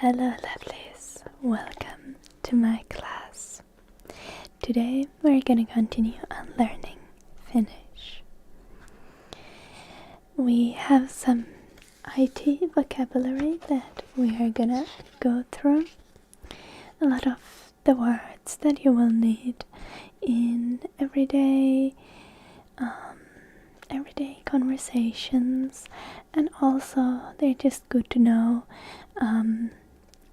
Hello lovelies, welcome to my class. Today we're gonna continue on learning Finnish. We have some IT vocabulary that we are gonna go through. A lot of the words that you will need in everyday conversations, and also they're just good to know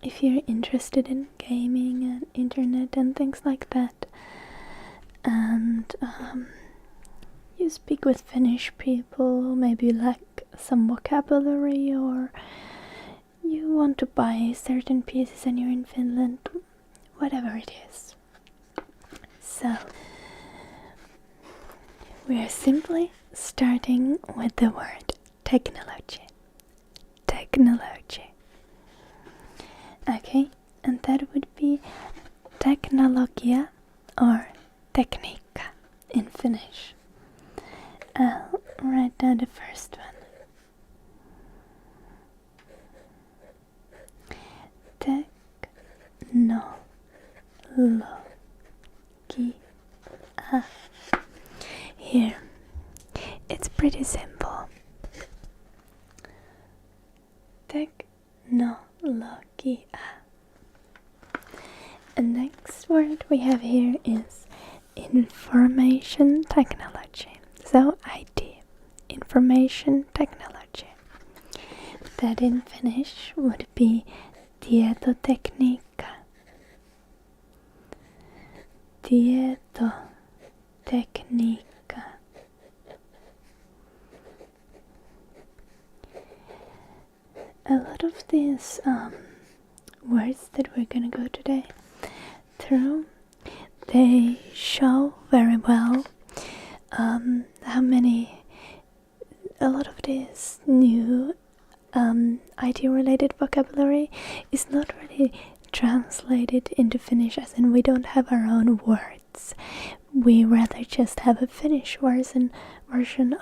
if you're interested in gaming and internet and things like that, and you speak with Finnish people, maybe lack some vocabulary, or you want to buy certain pieces and you're in Finland, whatever it is. So we are simply starting with the word technology. Technology. Okay, and that would be teknologia or tekniikka in Finnish. I'll write down the first one. Teknologia. Here, it's pretty simple. Teknologia. The next word we have here is information technology. So IT, information technology. That in Finnish would be tietotekniikka. Tietotekniikka. A lot of these words that we're gonna go today through, they show very well how many, a lot of this new IT related vocabulary is not really translated into Finnish, as in we don't have our own words. We rather just have a Finnish version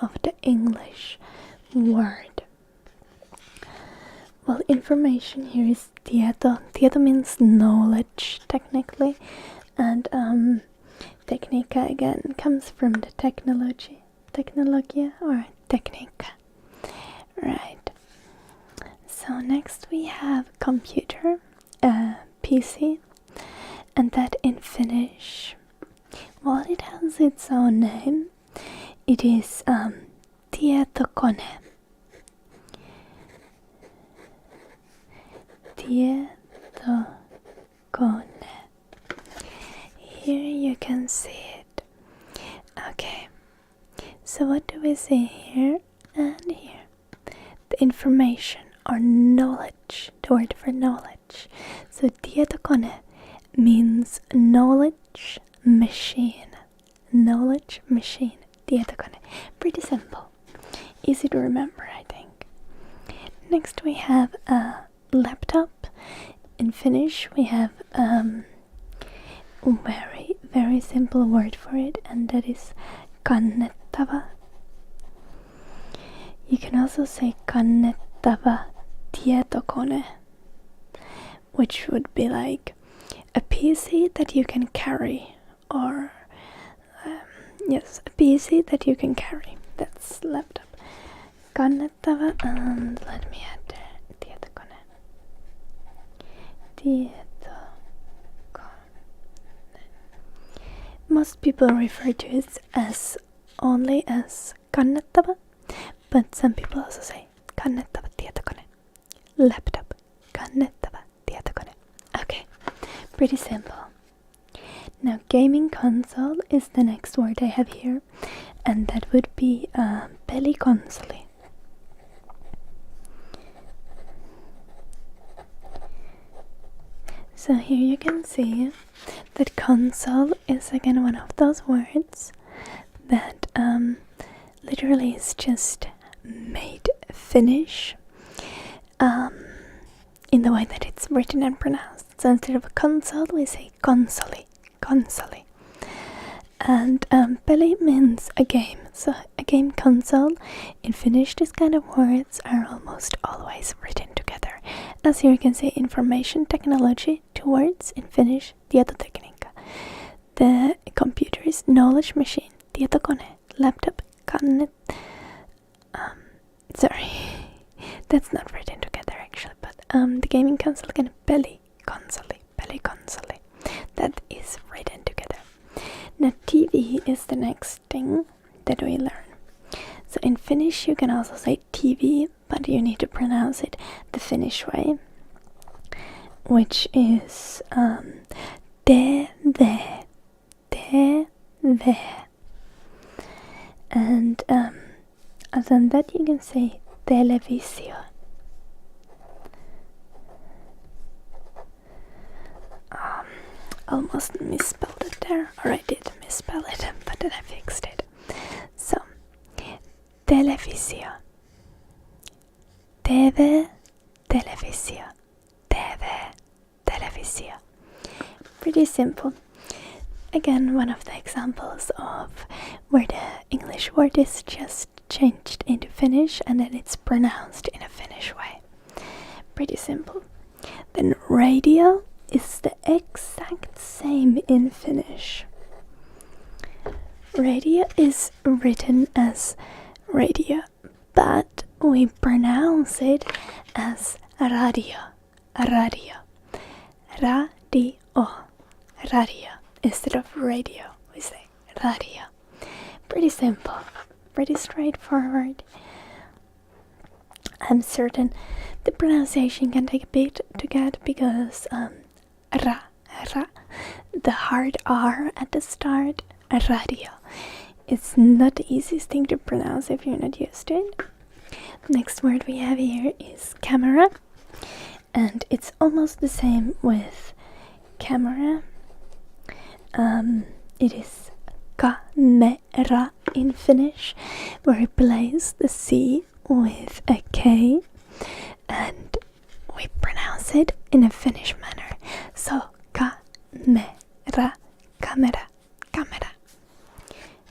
of the English word. Well, information here is tieto. Tieto means knowledge, technically, and tekniikka again comes from the technology. Teknologia or tekniikka. Right. So next we have computer, PC, and that in Finnish, well, it has its own name. It is tietokone. Tietokone. Here you can see it. Okay, so what do we see here and here? The information or knowledge, the word for knowledge. So tietokone means knowledge machine. Knowledge machine. Tietokone. Pretty simple. Easy to remember, I think. Next we have a laptop. In Finnish we have very simple word for it, and that is kannettava. You can also say kannettava tietokone, which would be like a PC that you can carry, or yes, a PC that you can carry. That's laptop. Kannettava, and let me add tietokone. Tietokone. Most people refer to it as only as kannettava, but some people also say kannettava tietokone. Laptop, kannettava tietokone. Okay, pretty simple. Now gaming console is the next word I have here, and that would be pelikonsoli. So here you can see that console is again one of those words that literally is just made Finnish in the way that it's written and pronounced. So instead of a console we say konsoli, konsoli. And peli means a game, so a game console. In Finnish, these kind of words are almost always written together, as here you can say information technology, 2 words in Finnish, tietotekniikka. The computer is knowledge machine, tietokone, laptop, kannet. Sorry, that's not written together actually, but the gaming console can pelikonsoli. That is written together. Now TV is the next thing that we learn. So in Finnish you can also say TV, but you need to pronounce it the Finnish way, which is TV. And other than that you can say televisio. Almost misspelled it there, or I did misspell it, but then I fixed it. So, televisio. TV, televisio. TV, televisio. Pretty simple. Again, one of the examples of where the English word is just changed into Finnish and then it's pronounced in a Finnish way. Pretty simple. Then Radial is the exact same in Finnish. Radio is written as radio, but we pronounce it as radio. Radio. Instead of radio, we say radio. Pretty simple, pretty straightforward. I'm certain the pronunciation can take a bit to get because the hard R at the start, radio. It's not the easiest thing to pronounce if you're not used to it. Next word we have here is camera, and it's almost the same with camera. It is kamera in Finnish, where we place the C with a K, and we pronounce it in a Finnish manner. So kamera, camera.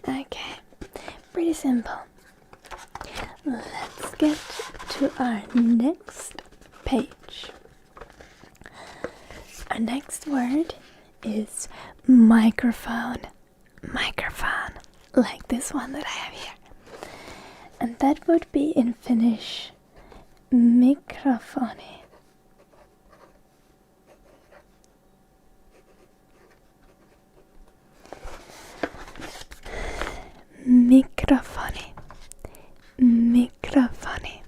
Okay, pretty simple. Let's get to our next page. Our next word is microphone, like this one that I have here. And that would be in Finnish, mikrofoni. Mikrofoni.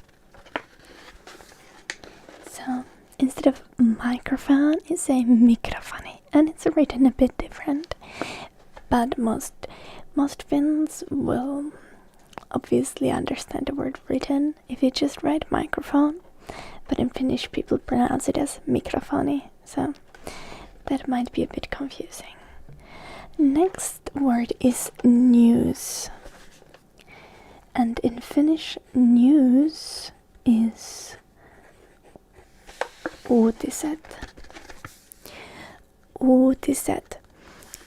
So instead of microphone, you say mikrofoni, and it's written a bit different. But most Finns will obviously understand the word written if you just write microphone. But in Finnish, people pronounce it as mikrofoni, so that might be a bit confusing. Next word is news. And in Finnish, news is uutiset.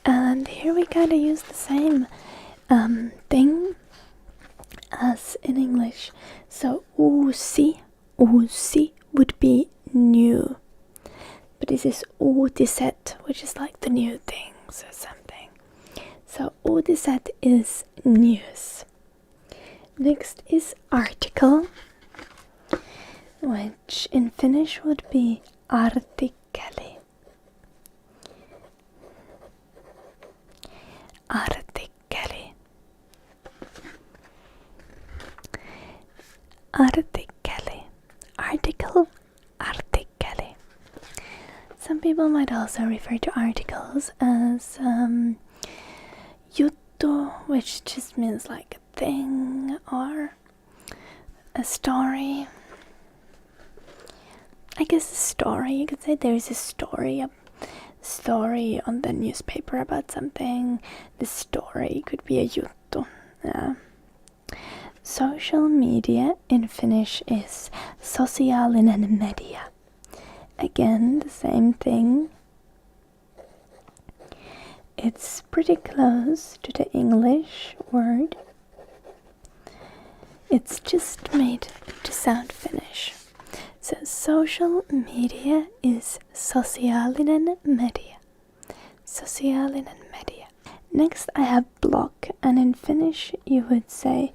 And here we kind of use the same thing as in English. So uusi would be new. But this is uutiset, which is like the new things or something. So uutiset is news. Next is article, which in Finnish would be artikkeli. Article, artikkeli. Some people might also refer to articles as juttu, which just means like a thing or a story. I guess a story, you could say there is a story on the newspaper about something. The story could be a juttu. Social media in Finnish is sosiaalinen media. Again, the same thing. It's pretty close to the English word. It's just made to sound Finnish. says social media is sosiaalinen media. Sosiaalinen media. Next I have blog, and in Finnish you would say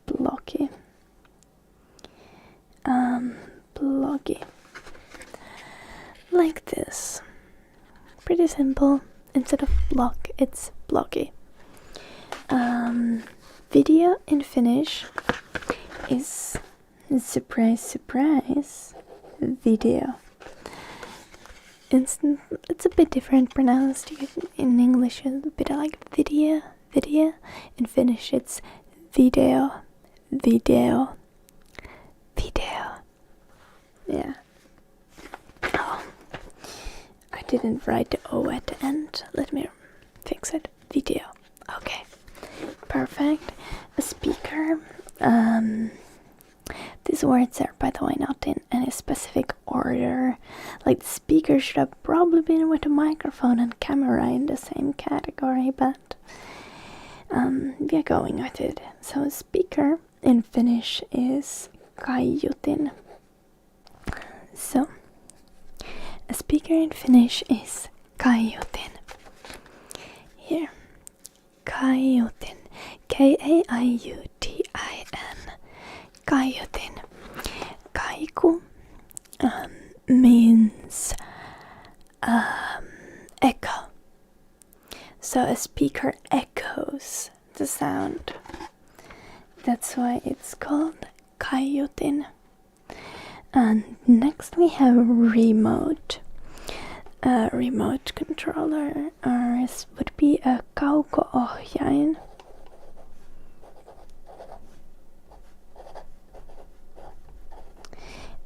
blogi. Blogi. Like this. Pretty simple. Instead of blog, it's blogi. Video in Finnish is, surprise, surprise, video. It's a bit different pronounced. In English it's a bit like video. In Finnish it's video. Yeah. Oh, I didn't write the O at the end. Let me fix it. Video. Okay. Perfect. A speaker. These words are, by the way, not in any specific order. Like, the speaker should have probably been with a microphone and camera in the same category, but we are going with it. So a speaker in Finnish is kaiutin. So a speaker in Finnish is kaiutin. Here. Kaiutin. Kaiutin. Kaiutin. Kaiku means echo. So a speaker echoes the sound. That's why it's called kaiutin. And next we have remote. A remote controller would be a kauko-ohjain.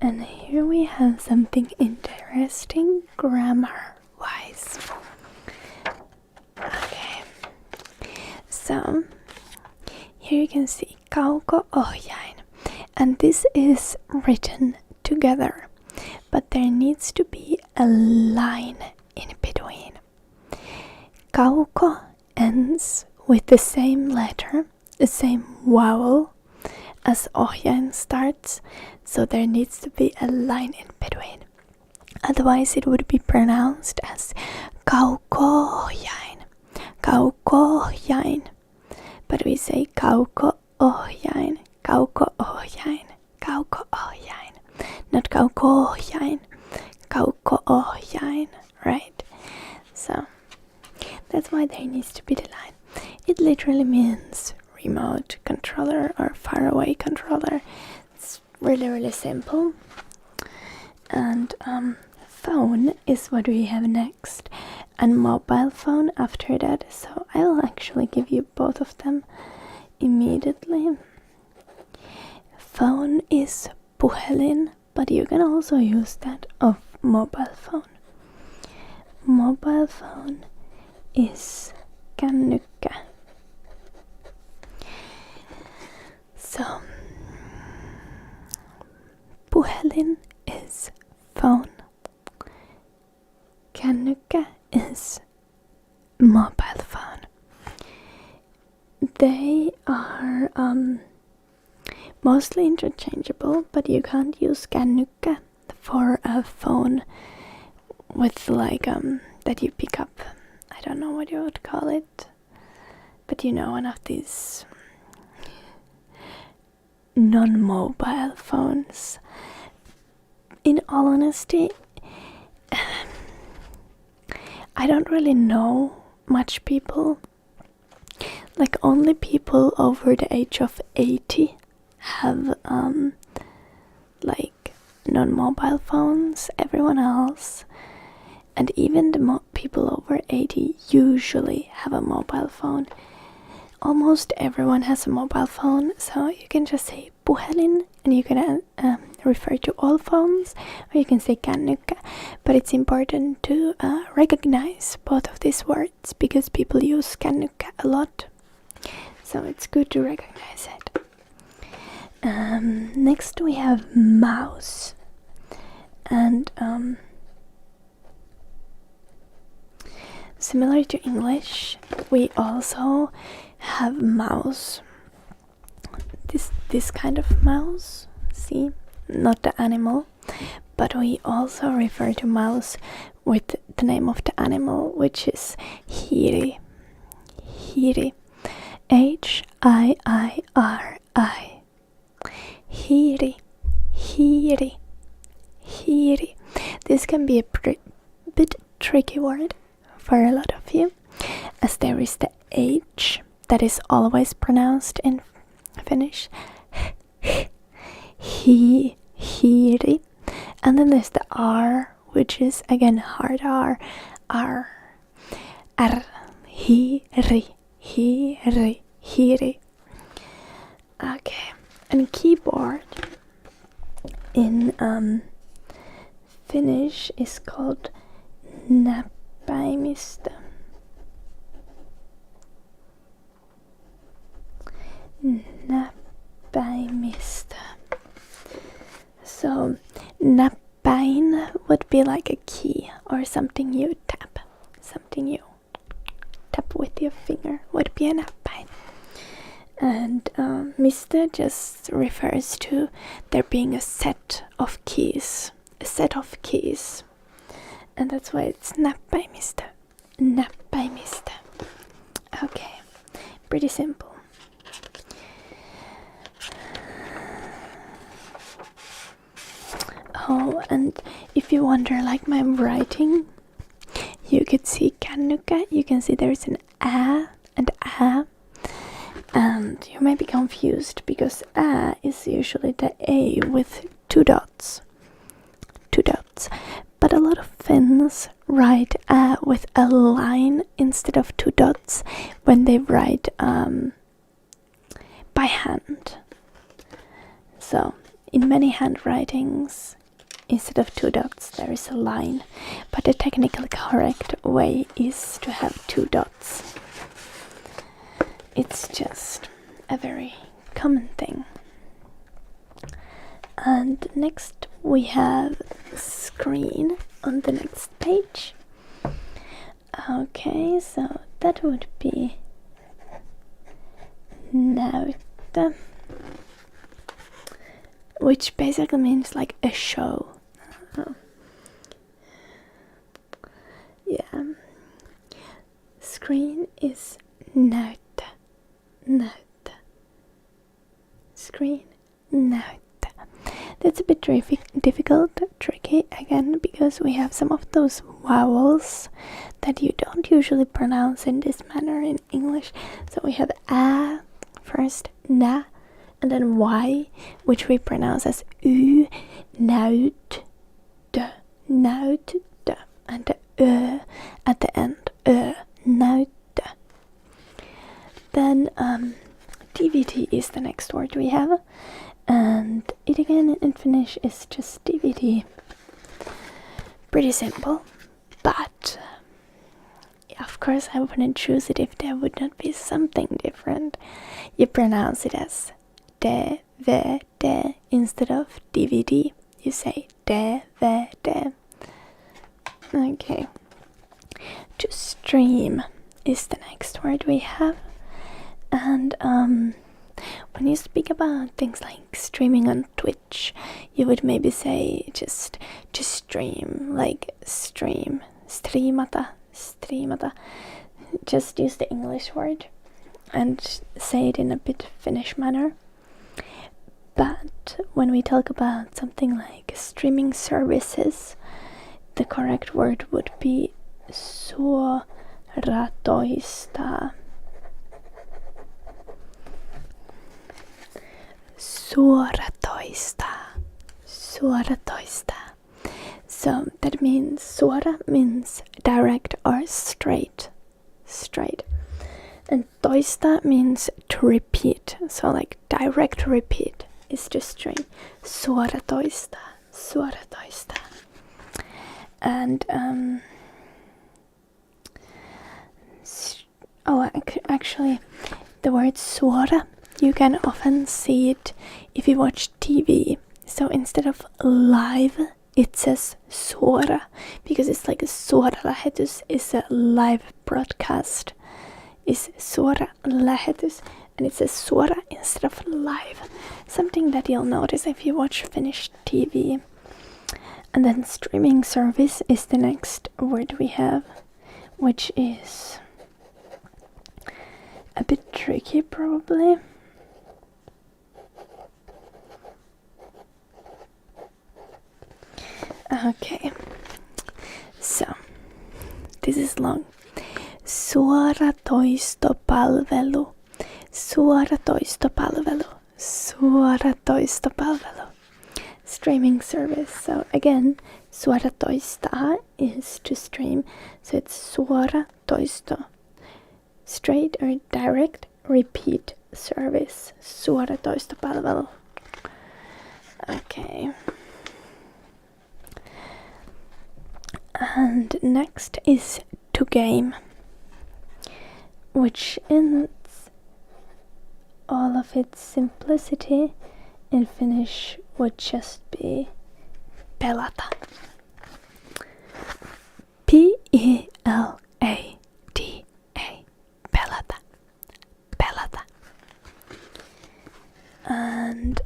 And here we have something interesting grammar-wise. Okay. So, here you can see kauko-ohjain. And this is written together, but there needs to be a line in between. Kauko ends with the same letter, the same vowel as ohjain starts, so there needs to be a line in between. Otherwise it would be pronounced as kauko-ohjain, kauko-ohjain. But we say kauko-ohjain, kauko-ohjain, kauko-ohjain. Not kauko-ohjain, kauko-ohjain, right? So that's why there needs to be the line. It literally means remote controller or faraway controller. It's really, really simple. And phone is what we have next, and mobile phone after that. So I'll actually give you both of them immediately. Phone is puhelin, but you can also use that of mobile phone. Mobile phone is kännykkä. So puhelin is phone. Kännykkä is mobile phone. They are mostly interchangeable, but you can't use kännykkä for a phone with like that you pick up. I don't know what you would call it, but you know, one of these non-mobile phones. In all honesty, I don't really know much people. Like, only people over the age of 80 have like non-mobile phones. Everyone else, and even the people over 80 usually have a mobile phone. Almost everyone has a mobile phone, so you can just say puhelin and you can refer to all phones, or you can say kännykkä. But it's important to recognize both of these words because people use kännykkä a lot, so it's good to recognize it. Next we have mouse, and similar to English, we also have mouse. This kind of mouse, see, not the animal, but we also refer to mouse with the name of the animal, which is hiri. Hiri. H-I-I-R-I. Hiri. Hiri. Hiri. This can be a bit tricky word for a lot of you, as there is the H that is always pronounced in Finnish. Hiri. And then there's the R, which is again hard R. R. Hiri. Hiri. Hiri. Okay. And keyboard in Finnish is called näppäimistö. Näppäimistö. So näppäin would be like a key or something you tap. Something you tap with your finger would be a näppäin. And mistö just refers to there being a set of keys. A set of keys. And that's why it's näppäimistö. Näppäimistö. Okay. Pretty simple. Oh, and if you wonder like my writing, you could see kännykkä. You can see there's an ä and ä. And you may be confused because ä is usually the A with 2 dots. 2 dots. But a lot of Finns write ä with a line instead of 2 dots when they write by hand. So in many handwritings, instead of 2 dots, there is a line. But the technically correct way is to have 2 dots. It's just a very common thing. And next we have screen on the next page. Okay, so that would be näyttö, which basically means like a show. Yeah. Screen is näyttö. Näyttö. Screen, näyttö. That's a bit difficult, tricky again, because we have some of those vowels that you don't usually pronounce in this manner in English. So we have ä first, nä, and then y, which we pronounce as y, näyttö, näyttö, and the ö at the end, näyttö. Then DVD is the next word we have, and it again in Finnish is just DVD. Pretty simple, but of course I wouldn't choose it if there would not be something different. You pronounce it as DVD instead of DVD. You say DVD. Okay. To stream is the next word we have. And when you speak about things like streaming on Twitch, you would maybe say just to stream, like stream, streamata. Just use the English word and say it in a bit Finnish manner. But when we talk about something like streaming services, the correct word would be suoratoista. Suoratoista. So that means suora means direct or straight. And toista means to repeat. So like direct repeat is to stream. Suoratoista. And actually the word suora, you can often see it if you watch TV. So instead of live, it says suora, because it's like a suora lähetys is a live broadcast. Is suora lähetys, and it says suora instead of live. Something that you'll notice if you watch Finnish TV. And then streaming service is the next word we have, which is a bit tricky probably. Okay, so this is long. Suoratoistopalvelu, suoratoistopalvelu, suoratoistopalvelu. Streaming service. So again, suoratoista is to stream, so it's suoratoisto. Straight or direct repeat service. Suoratoistopalvelu. Okay. And next is to game, which in all of its simplicity in Finnish would just be pelata. P-E-L-A-T-A. Pelata. Pelata. And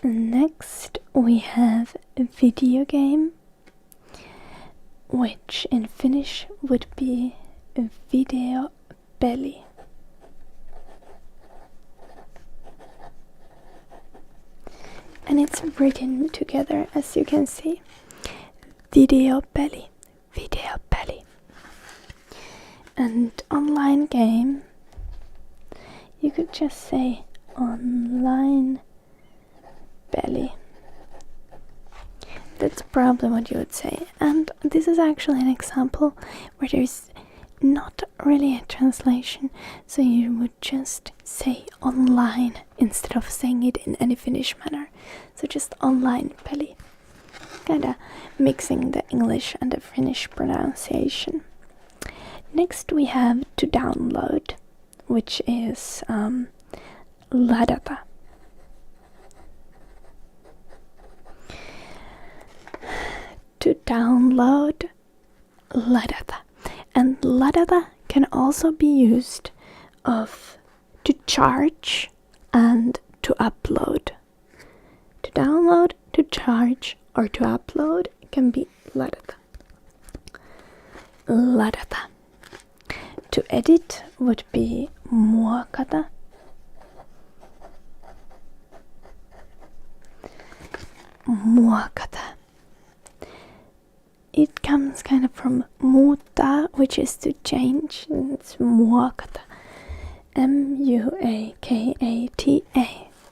next we have a video game, which in Finnish would be videopeli. And it's written together, as you can see. Videopeli, videopeli. And online game, you could just say online peli. That's probably what you would say. And this is actually an example where there's not really a translation, so you would just say online instead of saying it in any Finnish manner. So just online peli. Kinda mixing the English and the Finnish pronunciation. Next we have to download, which is ladata. To download, ladata. And ladata can also be used of to charge and to upload. To download, to charge, or to upload can be ladata. Ladata. To edit would be muokata. Muokata. It comes kind of from muuta, which is to change, and it's muokata. M-U-A-K-A-T-A.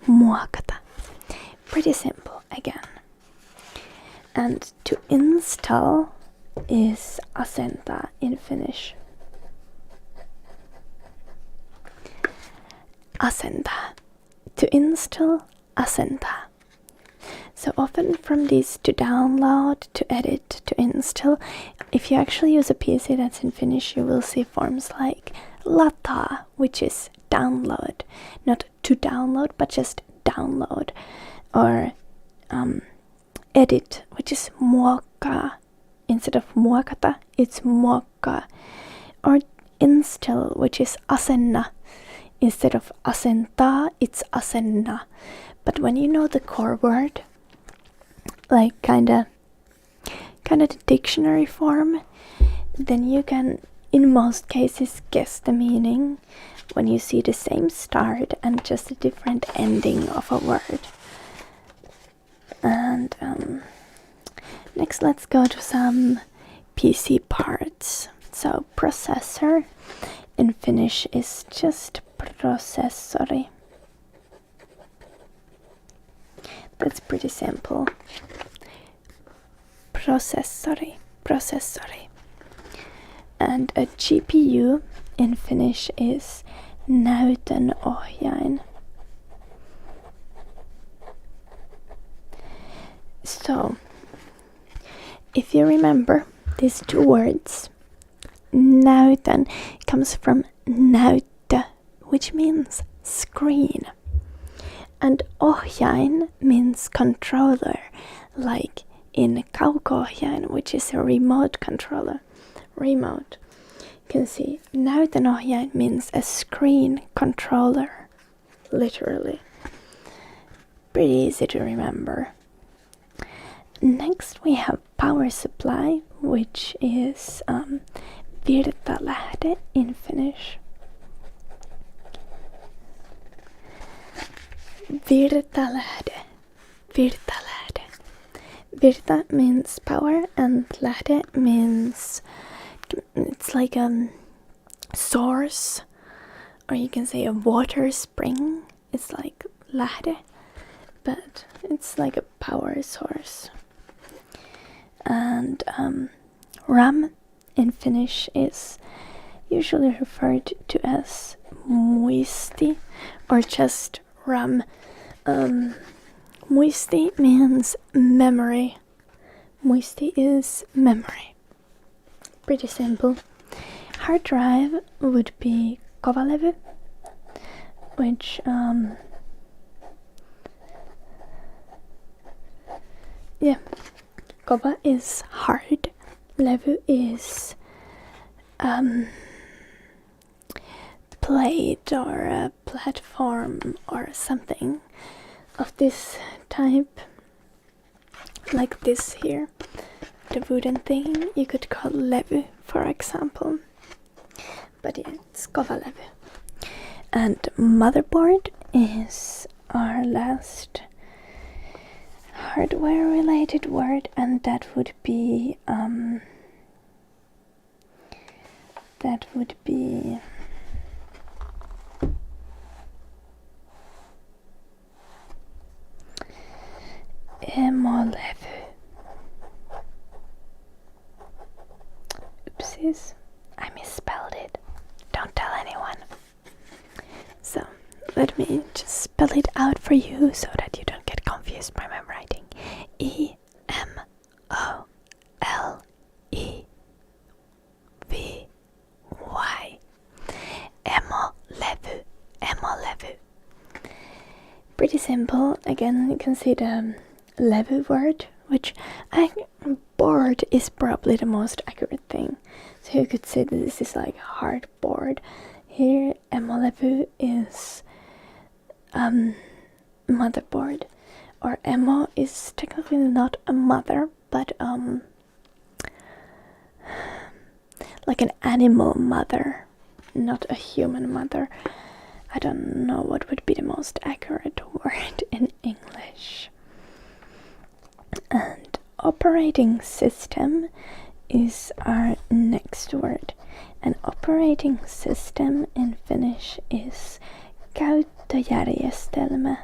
Muokata. Pretty simple again. And to install is asenta in Finnish. Asenta. To install, asenta. So often from these to download, to edit, to install, if you actually use a PC that's in Finnish, you will see forms like lata, which is download. Not to download, but just download. Or edit, which is muokka. Instead of muokata, it's muokka. Or install, which is asenna. Instead of asentaa, it's asenna. But when you know the core word, like kinda the dictionary form, then you can in most cases guess the meaning when you see the same start and just a different ending of a word. And next let's go to some PC parts. So processor in Finnish is just processori. That's pretty simple. Processori, processori. And a GPU in Finnish is näytönohjain. So, if you remember these two words, näytön comes from näyttö, which means screen. And ohjain means controller, like in kauko-ohjain, which is a remote controller. Remote. You can see näytönohjain means a screen controller, literally. pretty easy to remember. Next we have power supply, which is virtalähde in Finnish. Virtalähde. Virtalähde. Virta means power and lähde means it's like a source, or you can say a water spring. It's like lähde, but it's like a power source. And rum in Finnish is usually referred to as muisti or just rum. Muisti means memory. Muisti is memory. Pretty simple. Hard drive would be kovalevy, which kova is hard, levy is plate or a platform or something of this type, like this here, the wooden thing you could call levy, for example. But yeah, it's kovalevy. And motherboard is our last hardware related word, and that would be emolevy. Oopsies, I misspelled it. Don't tell anyone. So let me just spell it out for you so that you don't get confused by my writing. E-M-O-L-E-V-Y. Emolevy. Emolevy. Pretty simple. Again, you can see the levy word, which board is probably the most accurate thing. So you could say that this is like hard board. Here, emolevy is motherboard, or emo is technically not a mother, but like an animal mother, not a human mother. I don't know what would be the most accurate word in English. And operating system is our next word. An operating system in Finnish is käyttöjärjestelmä.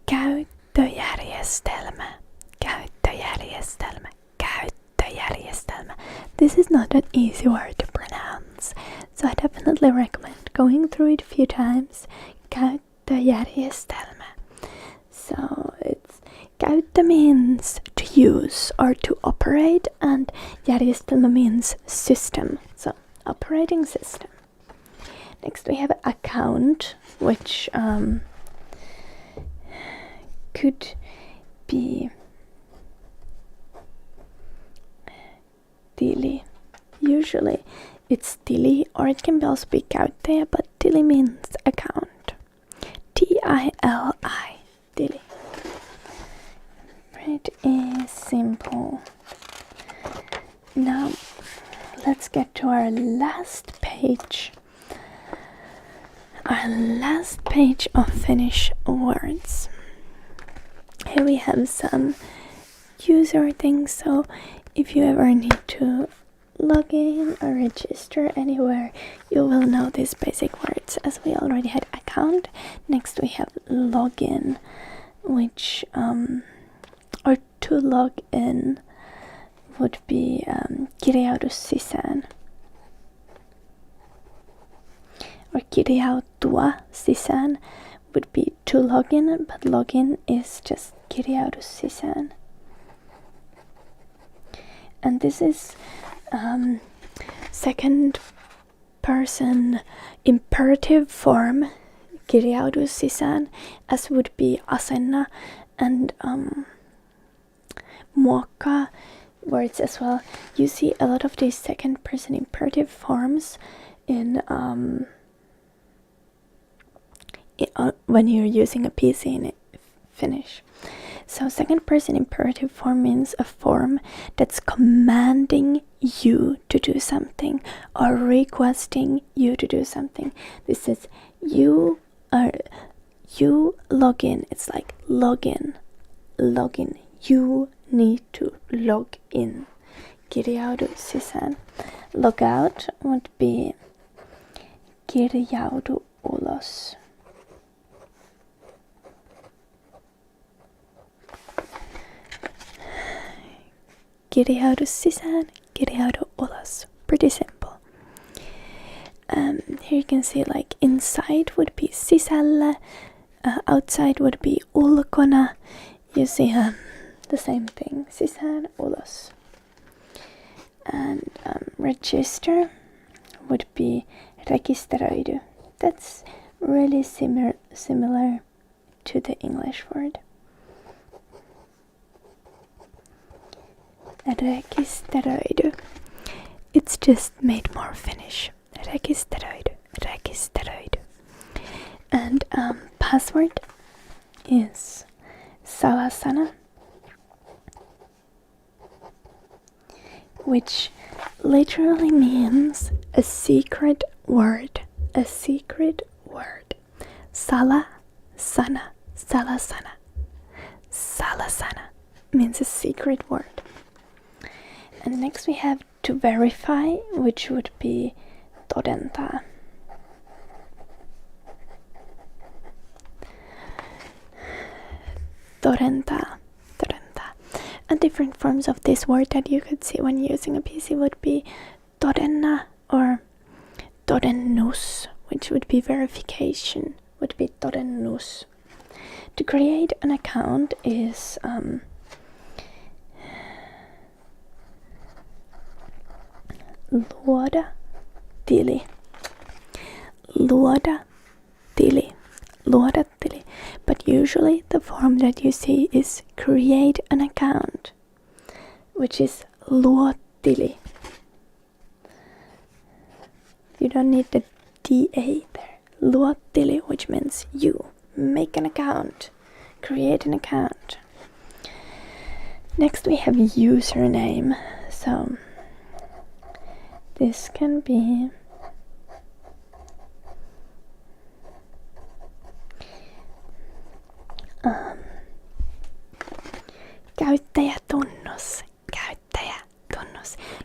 Käyttöjärjestelmä. Käyttöjärjestelmä. Käyttöjärjestelmä. This is not an easy word to pronounce, so I definitely recommend going through it a few times. Käyttöjärjestelmä. So it's käyttö means to use or to operate, and järjestelmä means system. So operating system. Next we have account, which could be tili. Usually it's tili, or it can also be käyttäjä, but tili means account. T-I-L-I, tili. Pretty simple. Now let's get to our last page. Our last page of Finnish words. Here we have some user things, so if you ever need to log in or register anywhere, you will know these basic words, as we already had account. Next we have login, which or to log in would be kirjaudu sisään. Or kirjautua sisään would be to log in, but login is just kirjaudu sisään. And this is second person imperative form, kirjaudu sisään, as would be asenna and muokkaa words as well. You see a lot of these second person imperative forms in when you're using a PC in Finnish. So second person imperative form means a form that's commanding you to do something or requesting you to do something. This is you log in. It's like log in. You need to log in. Kirjaudu sisään. Log out would be kirjaudu ulos. Kirjaudu sisään, kirjaudu ulos. Pretty simple. Here you can see like inside would be sisällä, outside would be ulkona. You see the same thing, sisään, ulos. And register would be rekisteröidy. That's really similar to the English word. Rekisteröidy. It's just made more Finnish. Rekisteröidy. And password is salasana, which literally means a secret word. Salasana means a secret word. And next we have to verify, which would be todentaa. Todentaa. And different forms of this word that you could see when using a PC would be todenna or todennus, which would be verification, would be todennus. To create an account is luoda tili. But usually the form that you see is create an account, which is luo tili. You don't need the DA there. Luo tili, which means you make an account, create an account. Next we have username. So this can be käyttäjätunnus.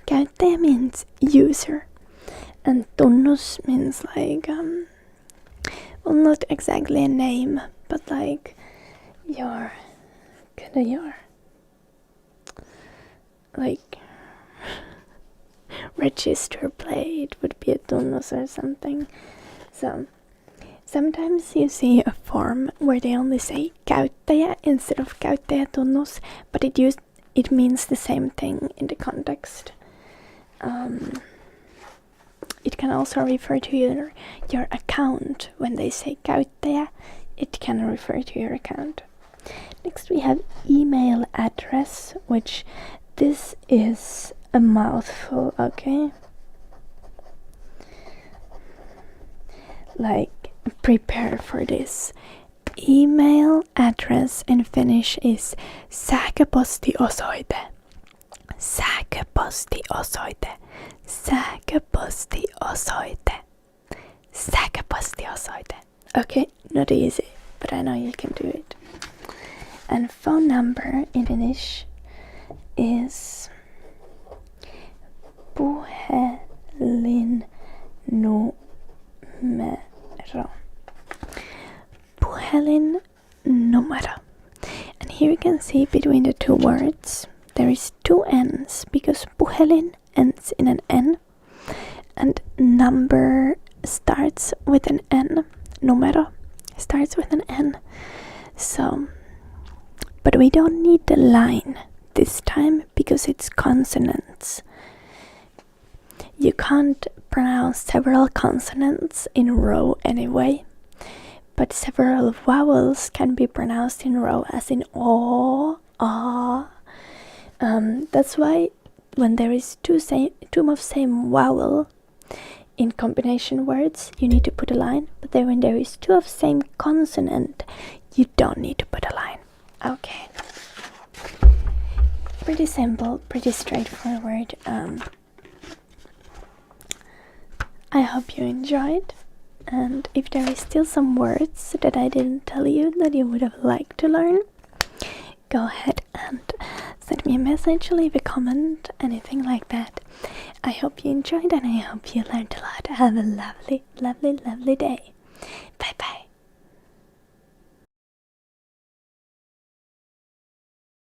Käyttäjä means user, and tunnus means like well, not exactly a name, but like your like register plate would be a tunnus or something. So sometimes you see a form where they only say käyttäjä instead of käyttäjätunnus, but it means the same thing in the context. It can also refer to your account. When they say käyttäjä, it can refer to your account. Next we have email address, which this is a mouthful, okay? Like, prepare for this. Email address in Finnish is sähköpostiosoite. Okay, not easy, but I know you can do it. And phone number in Finnish is puhelinnumero. And here you can see between the two words there is two N's, because puhelin ends in an N and number starts with an N. Numero starts with an N. So, but we don't need the line this time because it's consonants. You can't pronounce several consonants in a row anyway, but several vowels can be pronounced in a row, as in o, a. That's why when there is two of same vowel, in combination words you need to put a line, but then when there is two of same consonant you don't need to put a line. Okay, pretty simple, pretty straightforward. I hope you enjoyed, and if there is still some words that I didn't tell you that you would have liked to learn, go ahead and send me a message, leave a comment, anything like that. I hope you enjoyed and I hope you learned a lot. Have a lovely, lovely, lovely day. Bye bye.